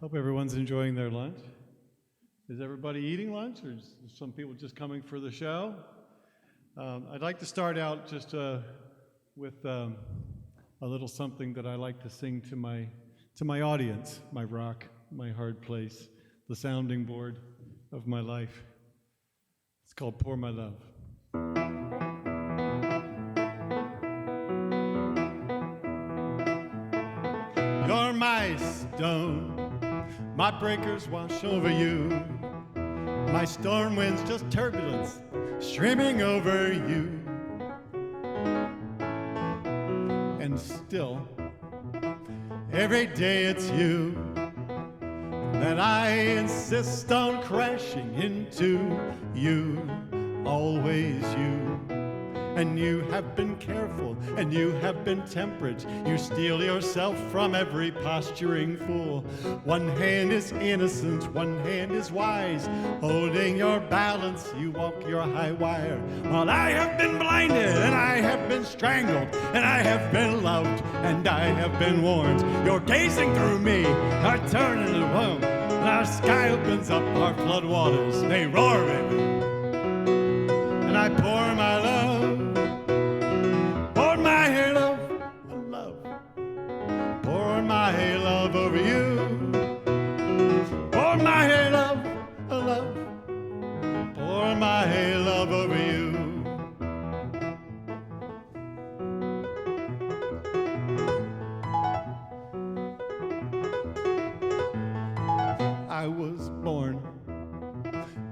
Hope everyone's enjoying their lunch. Is everybody eating lunch, or is some people just coming for the show? I'd like to start out just with a little something that I like to sing to my audience, my rock, my hard place, the sounding board of my life. It's called Pour My Love. You're my stone, my breakers wash over you, my storm winds just turbulence streaming over you. And still, every day it's you that I insist on crashing into. You, always you. And you have been careful, and you have been temperate. You steel yourself from every posturing fool. One hand is innocent, one hand is wise. Holding your balance, you walk your high wire. While I have been blinded, and I have been strangled, and I have been loved, and I have been warned. You're gazing through me, our turn in the womb. And our sky opens up, our floodwaters, they roar, baby. And I pour my love, pour my love, pour my love over you. Pour my love, pour my love over you. I was born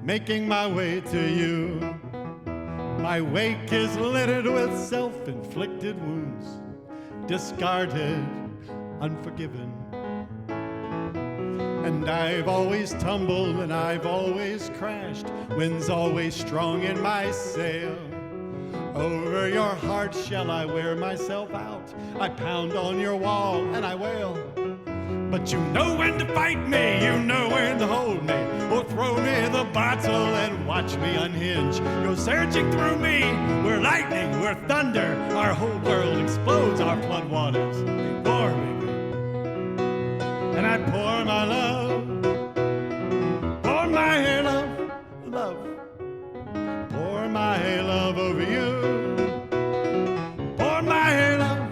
making my way to you. My wake is littered with self-inflicted wounds, discarded, unforgiven. And I've always tumbled and I've always crashed. Wind's always strong in my sail. Over your hard shell I wear myself out. I pound on your wall and I wail. But you know when to fight me, you know when to hold me, or throw me the bottle and watch me unhinge. You're surging through me, we're lightning, we're thunder, our whole world explodes, our floodwaters, they pour me. And I pour my love, pour my love, pour my love over you. Pour my love,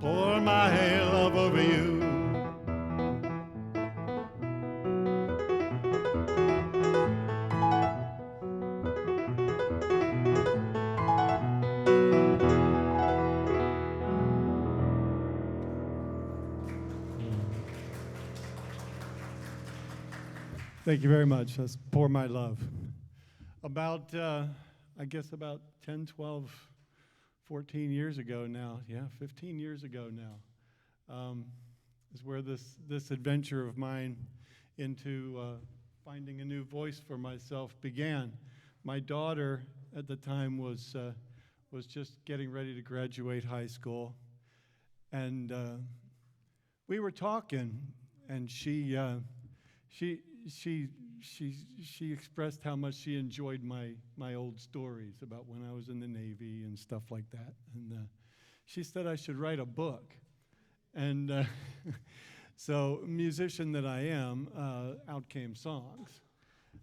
pour my love over you. Thank you very much. That's Pour My Love. About, I guess about 10, 12, 14 years ago now, 15 years ago now, is where this adventure of mine into finding a new voice for myself began. My daughter at the time was just getting ready to graduate high school, and we were talking, and she expressed how much she enjoyed my old stories about when I was in the Navy and stuff like that. And she said I should write a book. And so, musician that I am, out came songs.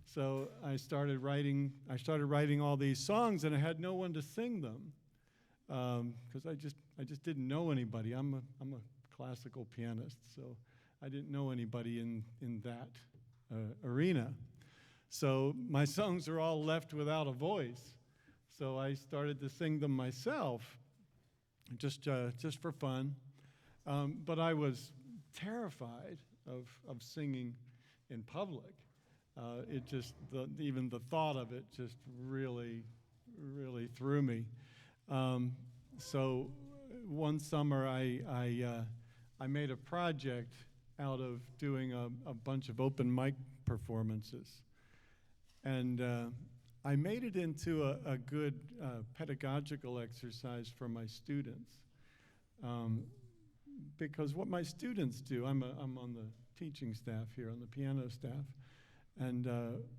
So I started writing all these songs, and I had no one to sing them because I just didn't know anybody. I'm a classical pianist, so I didn't know anybody in that arena. So my songs are all left without a voice. So I started to sing them myself, just for fun. But I was terrified of singing in public. Even the thought of it just really threw me. So one summer I made a project out of doing a bunch of open mic performances. And I made it into a good pedagogical exercise for my students. Because what my students do, I'm on the teaching staff here, on the piano staff, and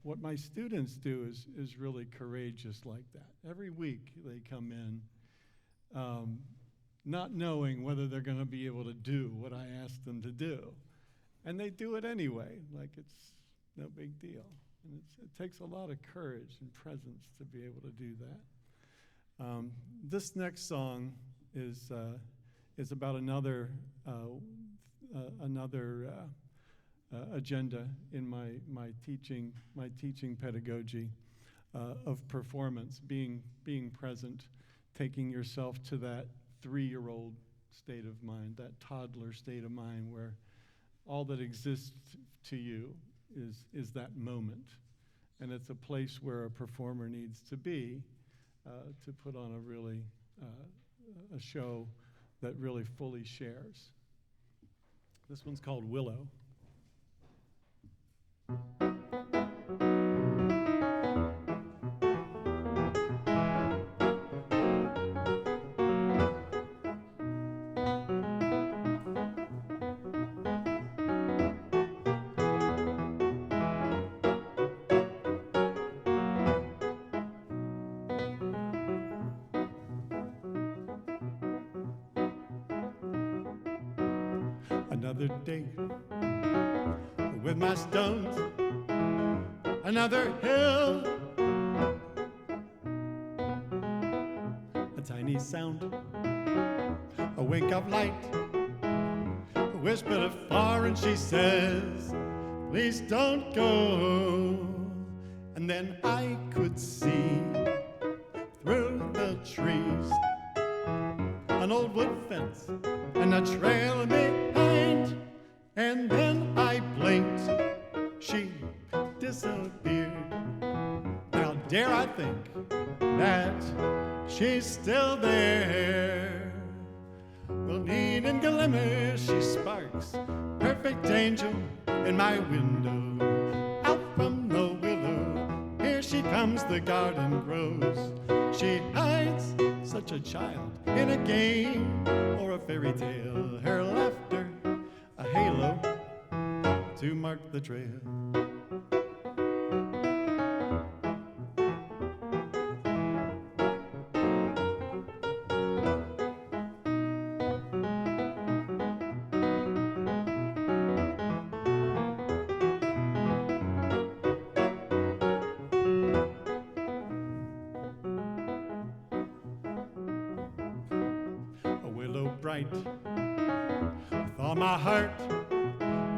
what my students do is really courageous like that. Every week they come in not knowing whether they're going to be able to do what I asked them to do. And they do it anyway, like it's no big deal. And it takes a lot of courage and presence to be able to do that. This next song is about another agenda in my teaching pedagogy of performance, being present, taking yourself to that 3-year-old state of mind, that toddler state of mind where all that exists to you is that moment. And it's a place where a performer needs to be to put on a show that really fully shares. This one's called Willow. Another day with my stones, another hill, a tiny sound, a wink of light, a whisper of far, and she says, please don't go. And then I could see through the trees an old wood fence and a trail behind, and then I blinked, she disappeared. Now dare I think that she's still there. Well, need and glimmer, she sparks, perfect angel in my window. Out from the willow, here she comes, the garden grows. She hides, such a child, in a game or a fairy tale. Her laughter, a halo to mark the trail. Bright, with all my heart,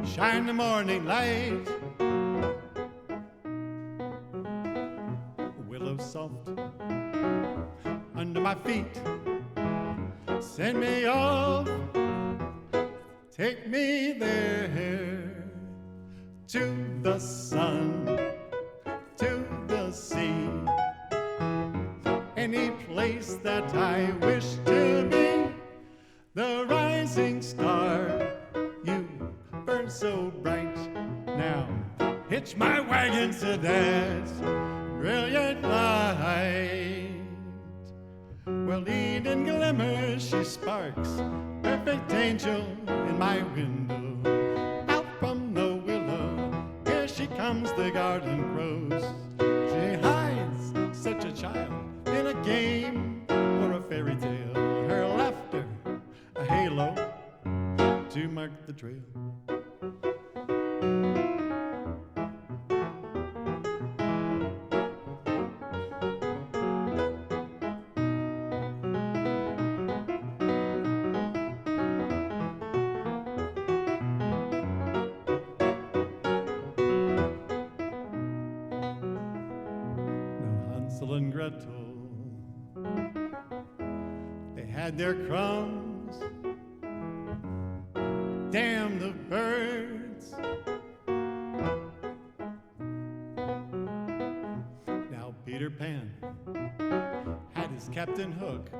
shine the morning light. Willow soft under my feet, send me off, take me there, to the sun, to the sea, any place that I wish to be. The rising star, you burn so bright. Now hitch my wagon to that brilliant light. Well, lead and glimmer, she sparks, perfect angel in my window. Out from the willow, here she comes, the garden grows. She hides, such a child, in a game or a fairy tale. Her laughter, a halo to mark the trail. Now Hansel and Gretel, they had their crumbs. Damn the birds. Now Peter Pan had his Captain Hook.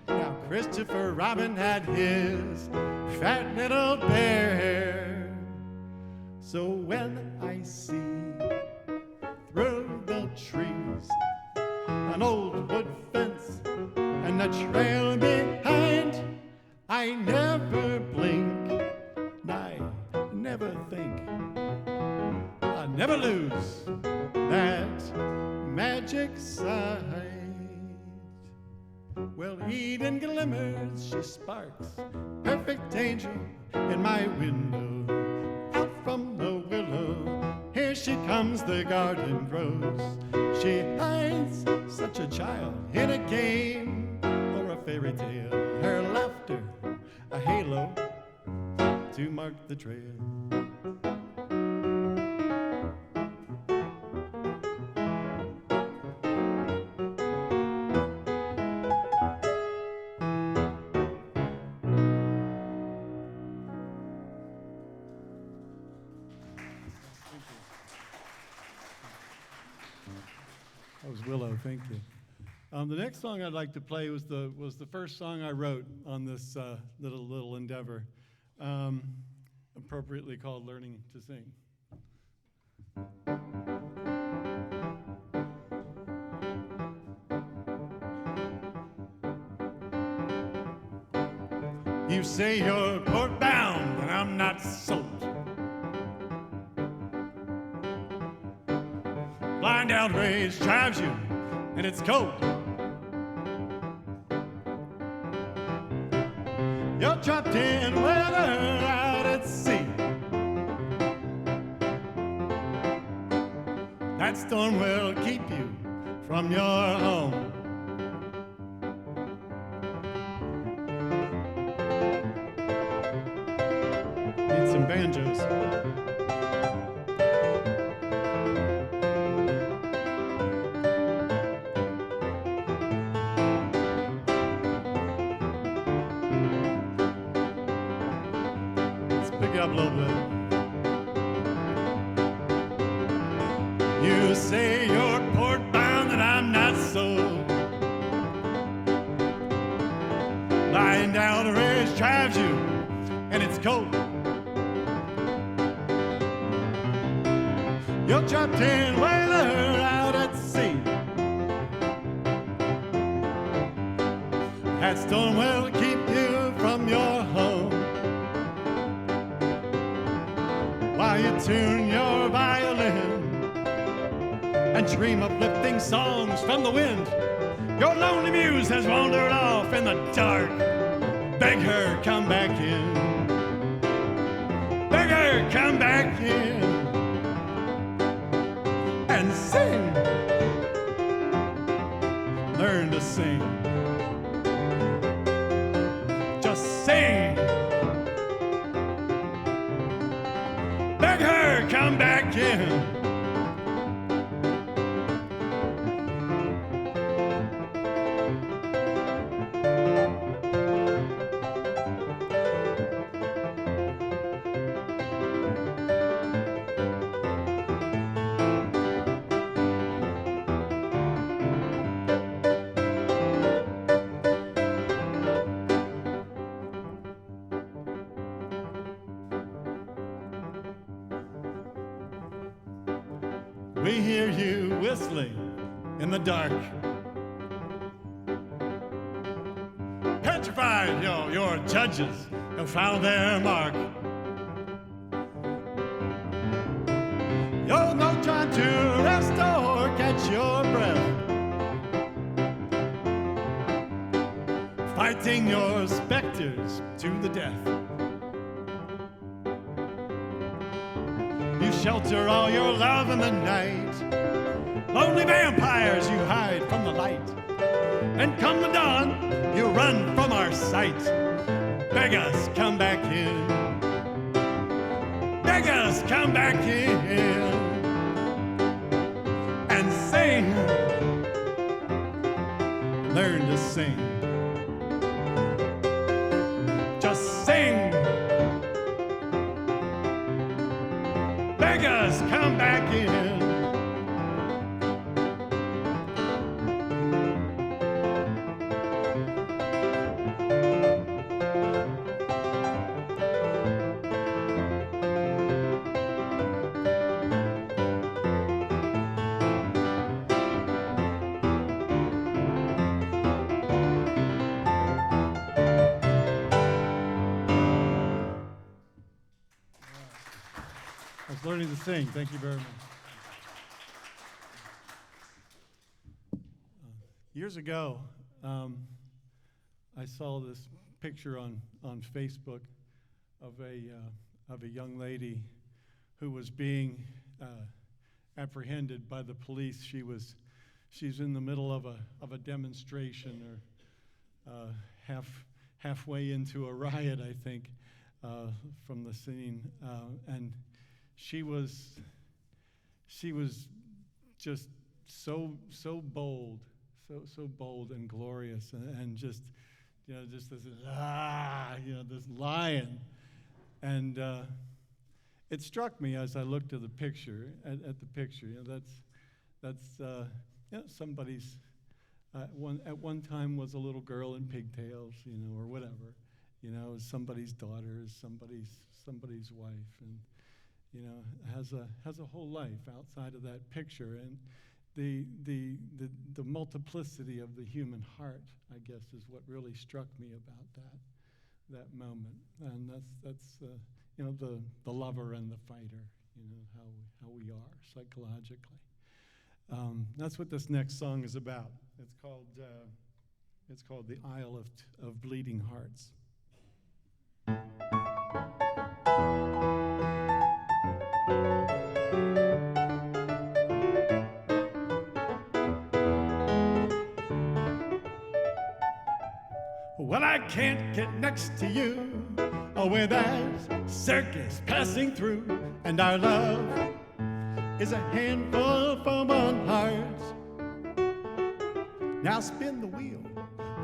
Now Christopher Robin had his fat little bear. So when I see through the trees an old wood fence and a trail behind, I never blink, I never think, I never lose that magic sight. Well, Eden glimmers, she sparks, perfect angel in my window. Out from the willow, here she comes, the garden grows. She hides, such a child, in a game or a fairy tale. Her laughter, a halo to mark the trail. That was Willow, thank you. The next song I'd like to play was the first song I wrote on this little endeavor, appropriately called Learning to Sing. You say you're port bound, and I'm not sold. Blind outrage drives you, and it's cold. You're trapped in weather out at sea. That storm will keep you from your home. Need some banjos. Pick it up a little bit. You say you're port bound and I'm not so. Lying down the ridge drives you and it's cold. You're trapped in weather out at sea. That storm will keep you from your home. While you tune your violin and dream uplifting songs from the wind, your lonely muse has wandered off in the dark. Beg her, come back in. Beg her, come back in. And sing. Learn to sing. Just sing. Beg her, come back in. We hear you whistling in the dark. Petrified, your judges have found their mark. You've no time to rest or catch your breath. Fighting your specters to the death. You shelter all your love in the night. Lonely vampires, you hide from the light. And come the dawn, you run from our sight. Beg us, come back in. Beg us, come back in. And sing. Learn to sing. Just sing. Beg us, come back in. Learning to sing. Thank you very much. Years ago, I saw this picture on Facebook of a young lady who was being apprehended by the police. She's in the middle of a demonstration, or halfway into a riot, I think, from the scene, and she was just so bold, so bold and glorious, and just this this lion, and it struck me as I looked at the picture. At the picture, that's somebody's. At one time was a little girl in pigtails, or whatever, somebody's daughter, somebody's wife, and has a whole life outside of that picture, and the multiplicity of the human heart, I guess, is what really struck me about that moment, and that's the lover and the fighter, how we are psychologically. That's what this next song is about. It's called "The Isle of Bleeding Hearts." Well, I can't get next to you with that circus passing through, and our love is a handful for one heart. Now spin the wheel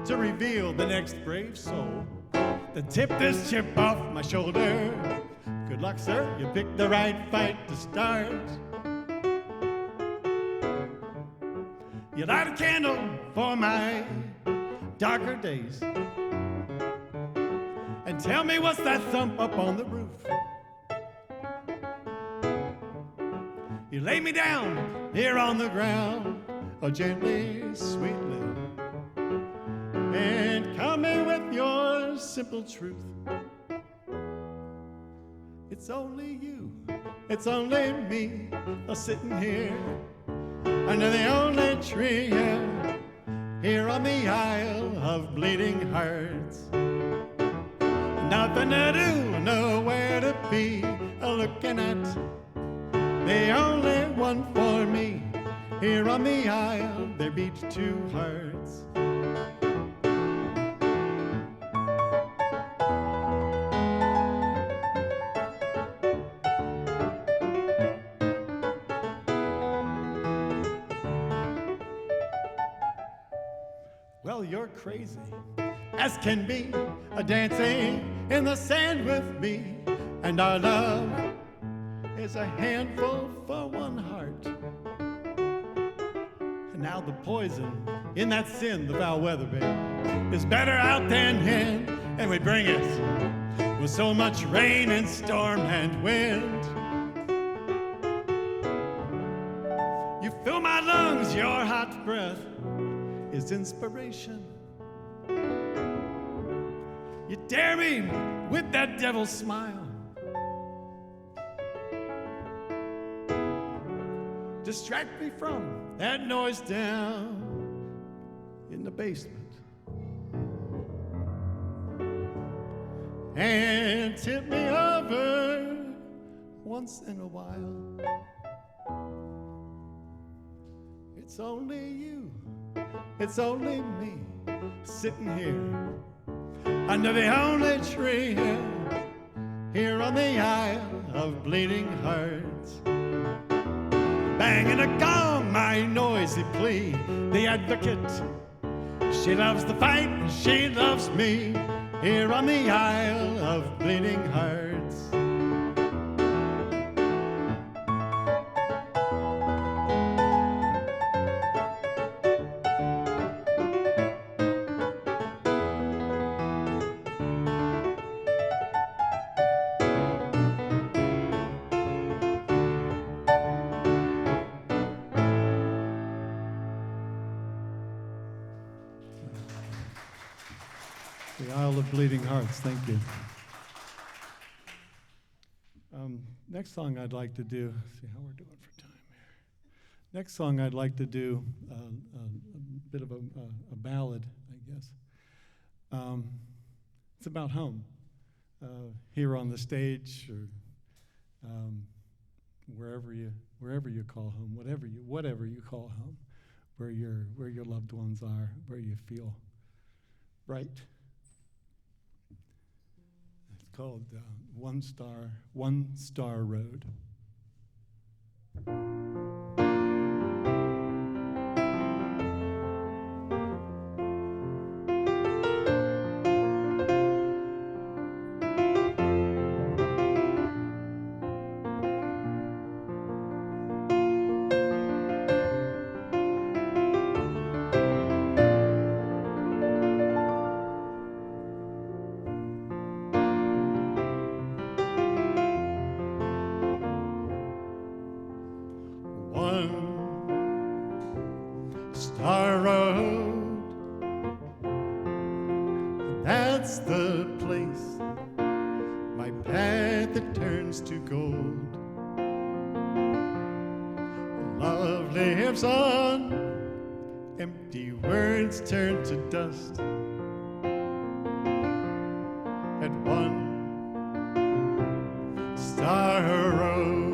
to reveal the next brave soul, then tip this chip off my shoulder. Good luck, sir, you picked the right fight to start. You light a candle for my darker days, and tell me, what's that thump up on the roof? You lay me down here on the ground, gently, sweetly, and come in with your simple truth. It's only you, it's only me, sitting here under the only tree here on the Isle of Bleeding Hearts. Nothing to do, nowhere to be, looking at the only one for me. Here on the isle, there beat two hearts. Well, you're crazy as can be, dancing in the sand with me, and our love is a handful for one heart. And now the poison in that sin, the foul weather, babe, is better out than in, and we bring it with so much rain and storm and wind. You fill my lungs, your hot breath is inspiration. You dare me with that devil's smile. Distract me from that noise down in the basement, and tip me over once in a while. It's only you, it's only me, sitting here under the only tree here on the Isle of Bleeding Hearts. Banging a gong, my noisy plea, the advocate. She loves the fight, she loves me, here on the Isle of Bleeding Hearts. The Isle of Bleeding Hearts, thank you. Next song I'd like to do, see how we're doing for time here. Next song I'd like to do, a bit of a ballad, I guess. It's about home, here on the stage or wherever you call home, whatever you call home, where your loved ones are, where you feel right. It's called One Star Road. Star Road, that's the place, my path that turns to gold. Love lives on, empty words turn to dust. At one Star Road.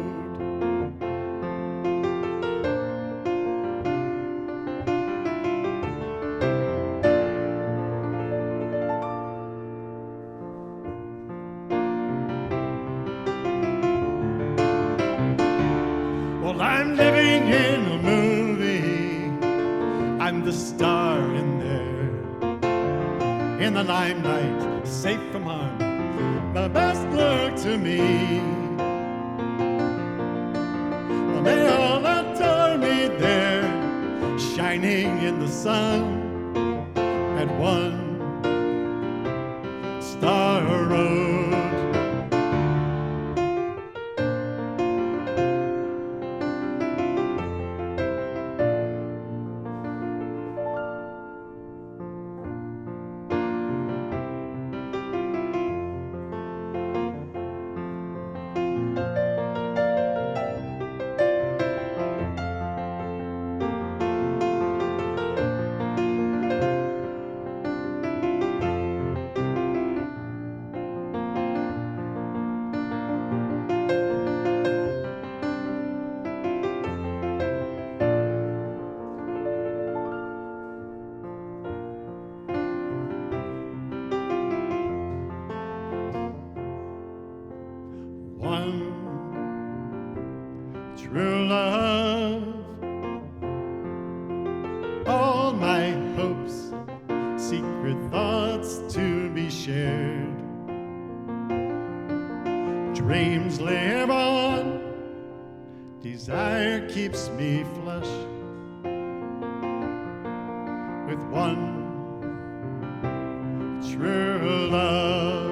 I'm living in a movie. I'm the star in there, in the limelight, safe from harm. The best look to me. Well, they all adore me there, shining in the sun at One Star Road. One true love, all my hopes, secret thoughts to be shared. Dreams live on, desire keeps me flush with one true love.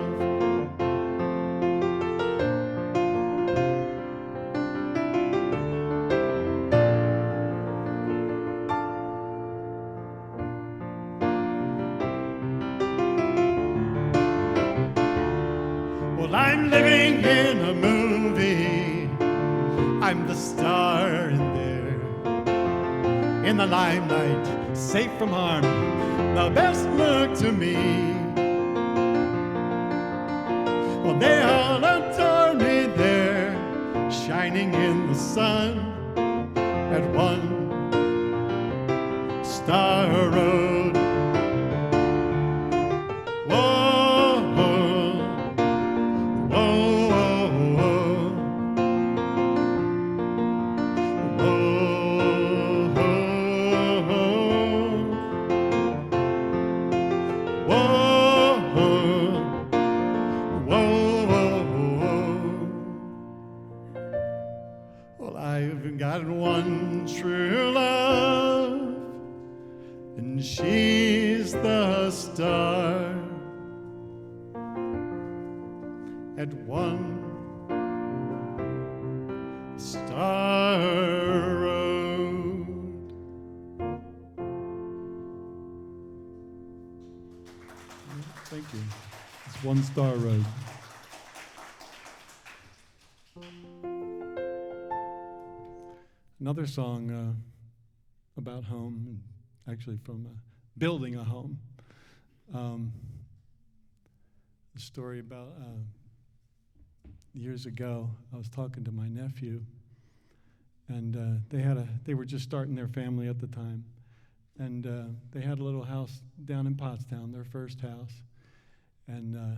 Well, I'm living in a movie. I'm the star in there, in the limelight, safe from harm. The best look to me. Well, they all adore me there, shining in the sun at One Star Road. Well, I've got one true love, and she's the star at One Star Road. Thank you. It's One Star Road. Another song about home, actually from building a home. The story about years ago, I was talking to my nephew, and they were just starting their family at the time, and they had a little house down in Pottstown, their first house, and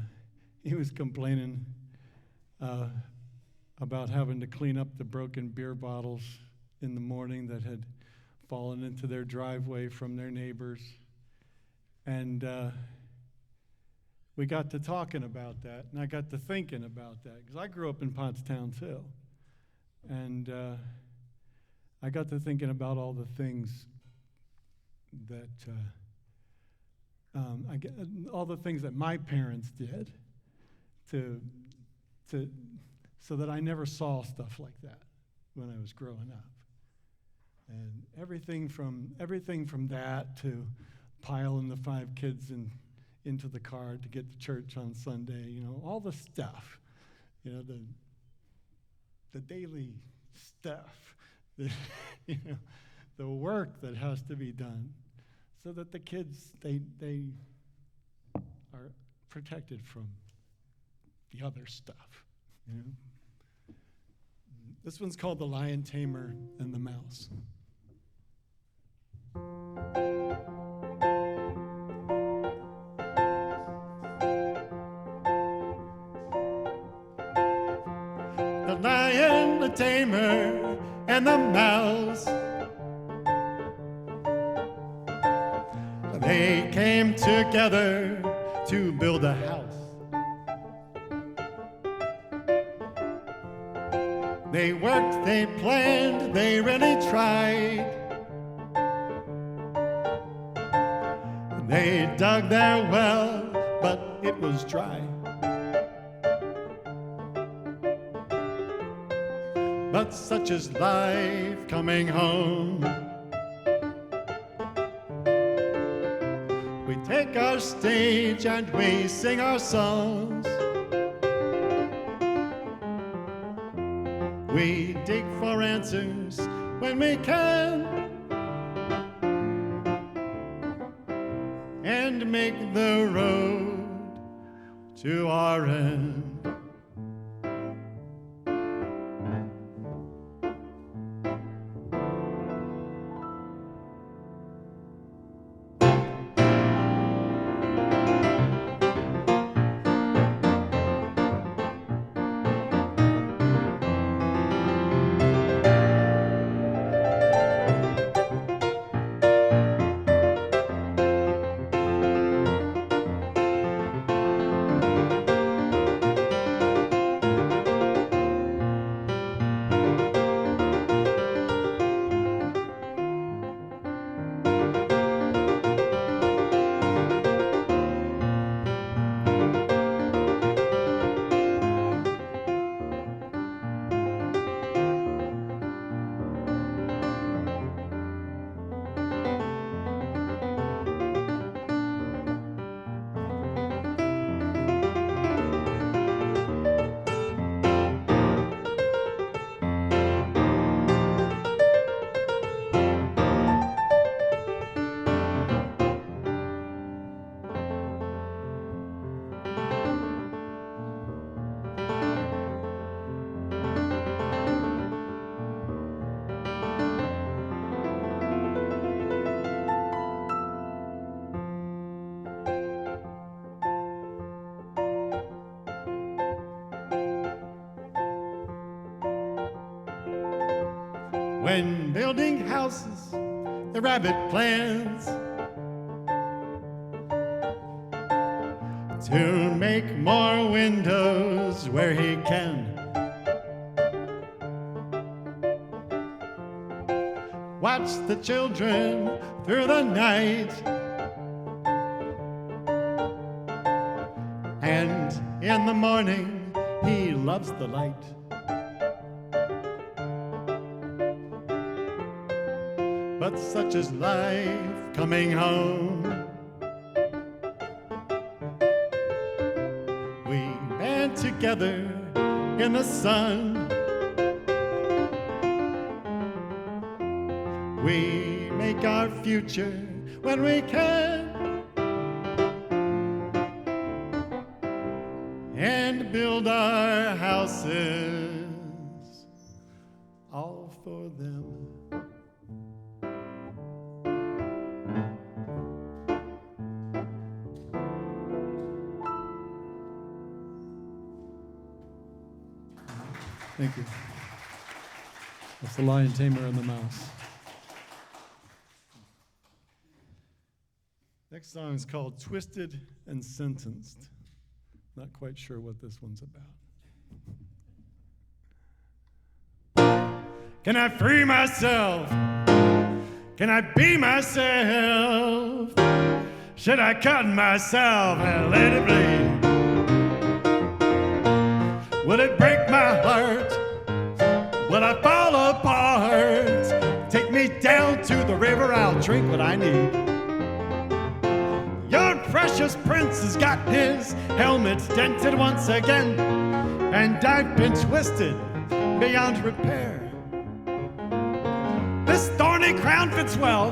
he was complaining about having to clean up the broken beer bottles in the morning that had fallen into their driveway from their neighbors. And we got to talking about that, and I got to thinking about that, because I grew up in Pottstown too. And I got to thinking about all the things that, all the things that my parents did so that I never saw stuff like that when I was growing up. And everything from that to piling the 5 kids into the car to get to church on Sunday, all the stuff, the daily stuff, the work that has to be done so that the kids, they are protected from the other stuff, This one's called The Lion Tamer and the Mouse. The lion, the tamer, and the mouse, they came together to build a house. They worked, they planned, they really tried. They dug their well, but it was dry. But such is life coming home. We take our stage and we sing our songs. We dig for answers when we can, and make the road to our end. When building houses, the rabbit plans to make more windows where he can. Watch the children through the night, and in the morning he loves the light. But such is life coming home. We band together in the sun. We make our future when we can, houses, all for them. Thank you. That's the Lion Tamer and the Mouse. Next song is called Twisted and Sentenced. Not quite sure what this one's about. Can I free myself? Can I be myself? Should I cut myself and let it bleed? Will it break my heart? Will I fall apart? Take me down to the river, I'll drink what I need. Your precious prince has got his helmet dented once again, and I've been twisted beyond repair. This thorny crown fits well,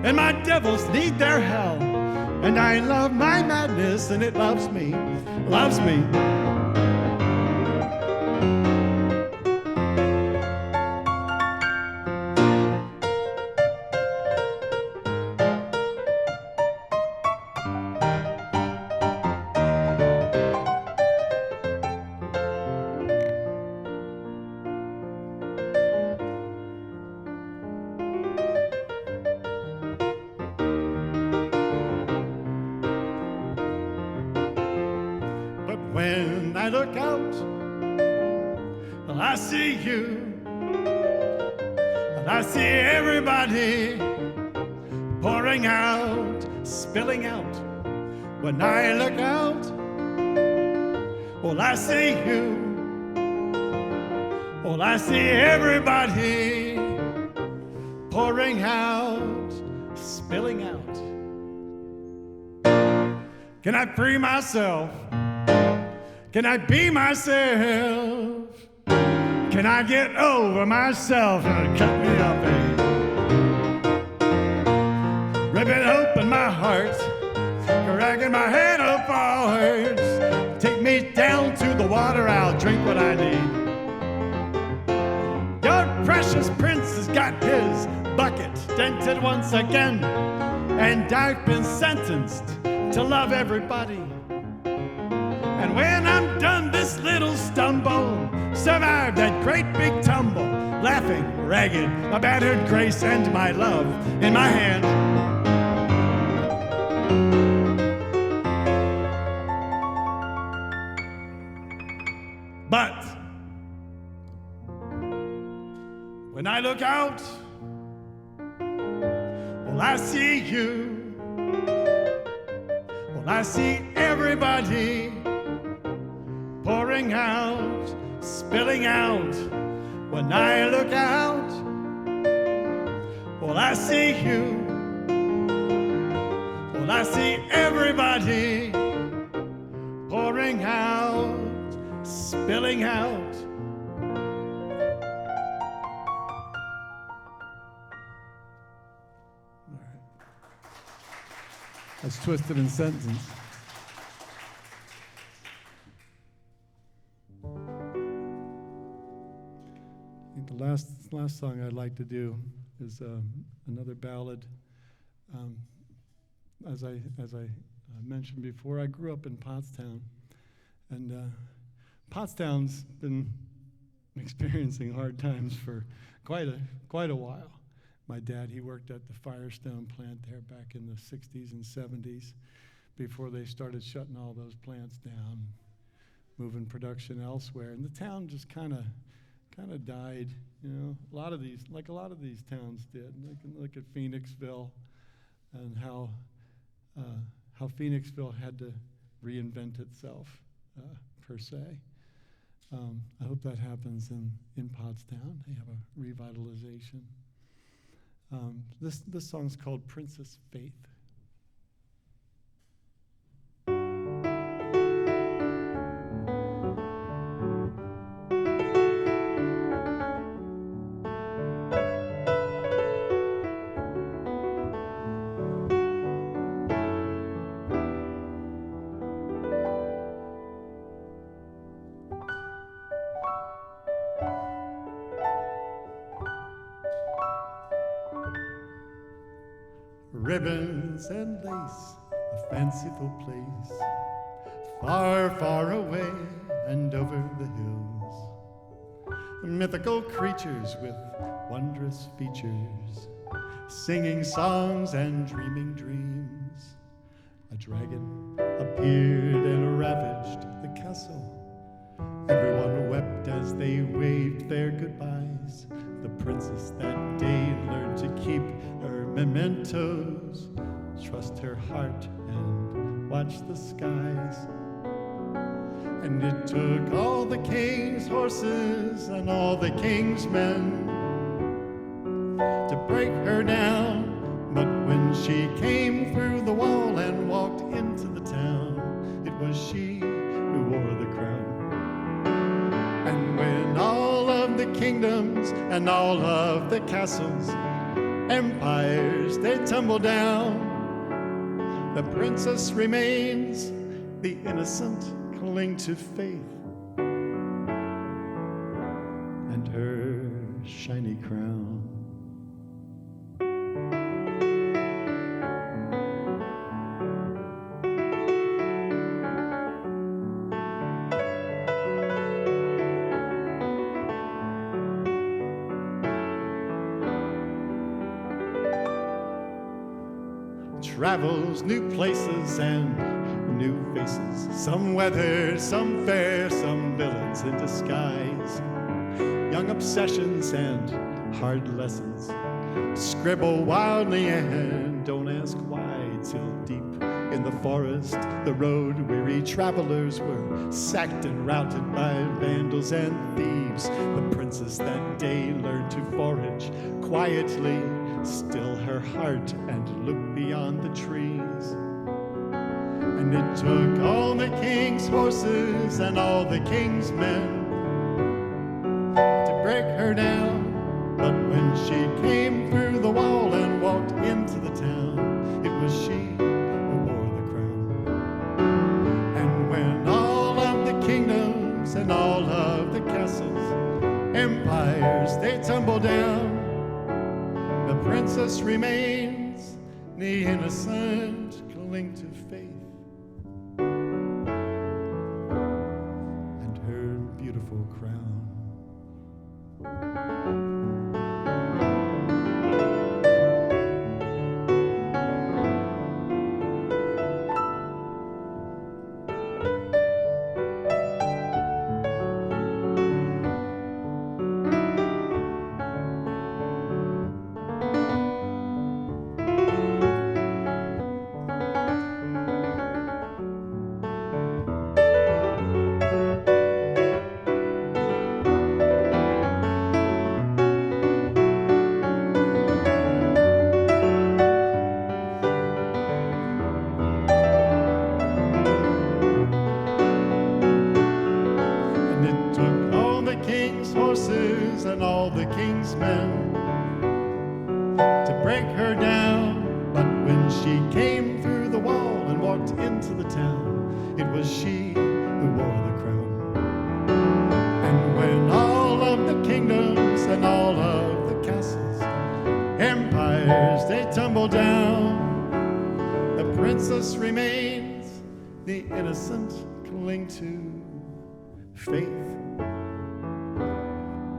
and my devils need their hell, and I love my madness, and it loves me, loves me. When I look out, well, I see you, and I see everybody pouring out, spilling out. When I look out, well, I see you, well, I see everybody pouring out, spilling out. Can I free myself? Can I be myself? Can I get over myself and cut me up, eh? Ripping open my heart, cracking my head apart. Take me down to the water, I'll drink what I need. Your precious prince has got his bucket dented once again, and I've been sentenced to love everybody. And when I'm done this little stumble, survive that great big tumble, laughing, ragged, my battered grace and my love in my hand. But when I look out, well, I see you, well, I see everybody pouring out, spilling out. When I look out, well, I see you, well, I see everybody pouring out, spilling out. All right. That's Twisted and Sentenced. The last song I'd like to do is another ballad. As I mentioned before, I grew up in Pottstown, and Pottstown's been experiencing hard times for quite a while. My dad, he worked at the Firestone plant there back in the 60s and 70s before they started shutting all those plants down, moving production elsewhere, and the town just kind of died, you know. A lot of these towns did. You can look at Phoenixville and how Phoenixville had to reinvent itself, per se. I hope that happens in Pottstown. They have a revitalization. This song's called Princess Faith. ribbons and lace, a fanciful place, far, far away and over the hills. Mythical creatures with wondrous features, singing songs and dreaming dreams. A dragon appeared and ravaged the castle. Everyone wept as they waved their goodbyes. The princess that day learned to keep her mementos, trust her heart and watch the skies. And it took all the king's horses and all the king's men to break her down. But when she came through the wall and walked into the town, it was she who wore the crown. And when all of the kingdoms and all of the castles, empires, they tumble down, the princess remains, the innocent cling to faith and her shiny crown. Travels, new places and new faces, some weathered, some fair, some villains in disguise. Young obsessions and hard lessons, scribble wildly and don't ask why, till deep in the forest the road-weary travelers were sacked and routed by vandals and thieves. The princess that day learned to forage quietly, still her heart, and look beyond the trees. And it took all the king's horses and all the king's men to break her down. But when she came through the wall and walked into the town, it was she who wore the crown. And when all of the kingdoms and all of the castles, empires, they tumble down, the princess remains, the innocent cling to faith and her beautiful crown. Horses and all the king's men to break her down. But when she came through the wall and walked into the town, it was she who wore the crown. And when all of the kingdoms and all of the castles, empires, they tumble down, the princess remains, the innocent cling to faith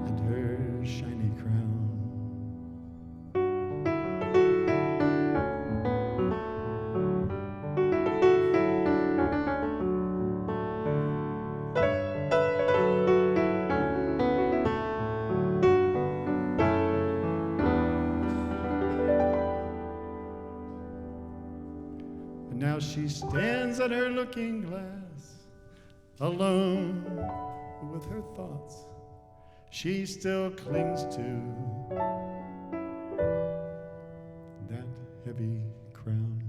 and her shiny crown. And now she stands at her looking glass, alone with her thoughts. She still clings to that heavy crown.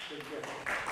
Take care.